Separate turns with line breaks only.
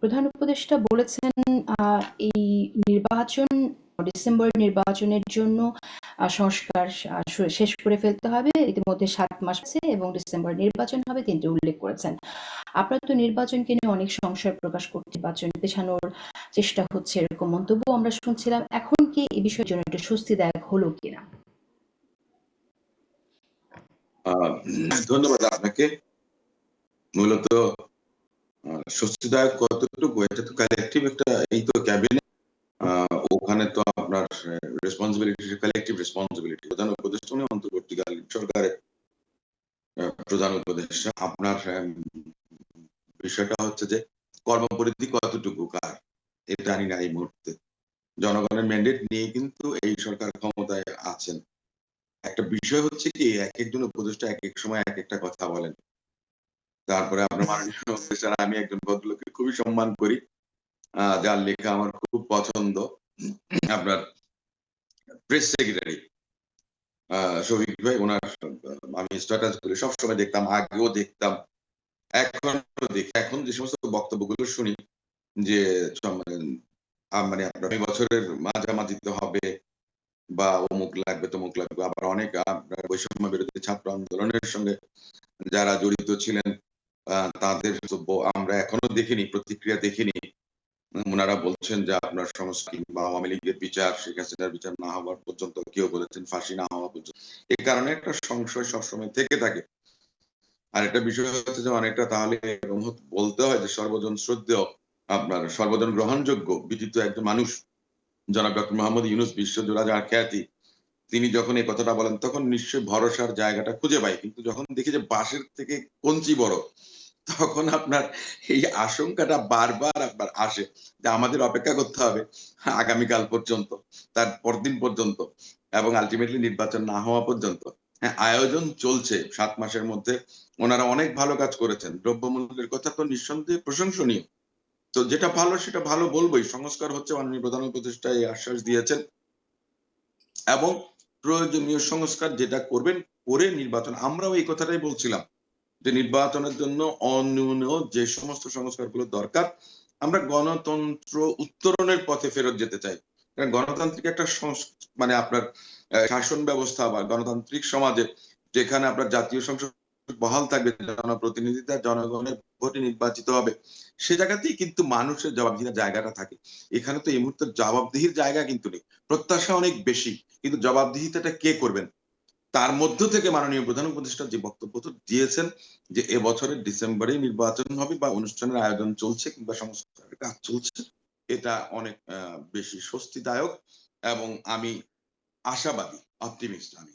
প্রধান উপদেষ্টা বলেছেন এই নির্বাচন ডিসেম্বর নির্বাচনের জন্য সংস্কার শেষ করে ফেলতে হবে, ইতিমধ্যে 7 মাস আছে এবং ডিসেম্বর নির্বাচন হবে তিনটি উল্লেখ করেছেন। আপনারা তো নির্বাচনকে নিয়ে অনেক সংশয় প্রকাশ করতে, নির্বাচন পেছানোর চেষ্টা হচ্ছে এরকম মন্তব্য আমরা শুনছিলাম। এখন কি এই বিষয়ের জন্য একটু স্বস্তিদায়ক হলো কিনা?
ধন্যবাদ আপনাকে। মূলত স্বস্তিদায়ক কতটুকু, এটা তো কালেকটিভ একটা, এই তো ক্যাবিনেট, ওখানে তো আপনার রেসপন্সিবিলিটি কালেকটিভ রেসপন্সিবিলিটি। প্রধান উপদেষ্টা উনি অন্তর্বর্তীকালীন সরকারের প্রধান উপদেষ্টা। আপনার বিষয়টা হচ্ছে যে কর্মপরিধি কতটুকু কার, এটা জানি না এই মুহূর্তে। জনগণের ম্যান্ডেট নিয়ে কিন্তু এই সরকার ক্ষমতায় আছেন। একটা বিষয় হচ্ছে কি, এক একজন উপদেষ্টা এক এক সময় এক একটা কথা বলেন। তারপরে আপনার মাননীয় উপদেষ্টা, আমি একজন ভদ্রলোককে খুবই সম্মান করি, যার লেখা আমার খুব পছন্দ, আপনার প্রেস সেক্রেটারি শফিক ভাই। ওনার আমি স্ট্যাটাস গুলো সবসময় দেখতাম, আগেও দেখতাম, এখনো দেখি। এখন যে সমস্ত বক্তব্যগুলো শুনি যে মানে আপনার এই বছরের মাঝামাঝিতে হবে বা অমুক লাগবে তমুক লাগবে, আবার অনেক আপনার বৈষম্য বিরোধী ছাত্র আন্দোলনের সঙ্গে যারা জড়িত ছিলেন তাদের আমরা এখনো দেখিনি, প্রতিক্রিয়া দেখিনি। ওনারা বলছেন যে আপনার সংস্কার বা আওয়ামী লীগের বিচার, শেখ হাসিনার বিচার না হওয়ার পর্যন্ত, কেউ বলেছেন ফাঁসি না হওয়া পর্যন্ত। এই কারণে একটা সংশয় সবসময় থেকে থাকে। আর একটা বিষয় হচ্ছে যে অনেকটা তাহলে বলতে হয় যে সর্বজন শ্রদ্ধেয়, আপনার সর্বজন গ্রহণযোগ্য বিদিত একজন মানুষ জনাব ডক্টর মোহাম্মদ ইউনূস, বিশ্বজোড়া যার খ্যাতি, তিনি যখন এই কথাটা বলেন তখন নিশ্চয়ই ভরসার জায়গাটা খুঁজে পাই। কিন্তু যখন দেখি যে বাঁশের থেকে কঞ্চি বড়, তখন আপনার এই আশঙ্কাটা বারবার আপনার আসে যে আমাদের অপেক্ষা করতে হবে আগামীকাল পর্যন্ত, তার পরদিন পর্যন্ত, এবং আলটিমেটলি নির্বাচন না হওয়া পর্যন্ত। হ্যাঁ, আয়োজন চলছে 7 মাসের মধ্যে। ওনারা অনেক ভালো কাজ করেছেন। দ্রব্যমূল্যের কথা তো নিঃসন্দেহে প্রশংসনীয়। তো যেটা ভালো সেটা ভালো বলবোই। সংস্কার হচ্ছে, মাননীয় প্রধান উপদেষ্টা এই আশ্বাস দিয়েছেন, এবং প্রয়োজনীয় সংস্কার যেটা করবেন করে নির্বাচন। আমরাও এই কথাটাই বলছিলাম যে নির্বাচনের জন্য অন্যূন যে সমস্ত সংস্কারগুলো দরকার, আমরা গণতন্ত্র উত্তরণের পথে ফেরত যেতে চাই। কারণ গণতান্ত্রিক একটা মানে আপনার শাসন ব্যবস্থা বা গণতান্ত্রিক সমাজে, যেখানে আপনার জাতীয় সংসদ বহাল থাকবে, জনপ্রতিনিধিরা জনগণের ভোটে নির্বাচিত হবে, সে জায়গাতেই কিন্তু মানুষের জবাবদিহির জায়গাটা থাকে। এখানে তো এই মুহূর্তে জবাবদিহির জায়গা কিন্তু নেই। প্রত্যাশা অনেক বেশি, কিন্তু জবাবদিহিতাটা কে করবেন? তার মধ্য থেকে মাননীয় প্রধান উপদেষ্টা যে বক্তব্য দিয়েছেন যে এবছরের ডিসেম্বরেই নির্বাচন হবে বা অনুষ্ঠানের আয়োজন চলছে কিংবা সংস্কারের কাজ চলছে, এটা অনেক বেশি স্বস্তিদায়ক এবং আমি আশাবাদী, অপটিমিস্ট আমি।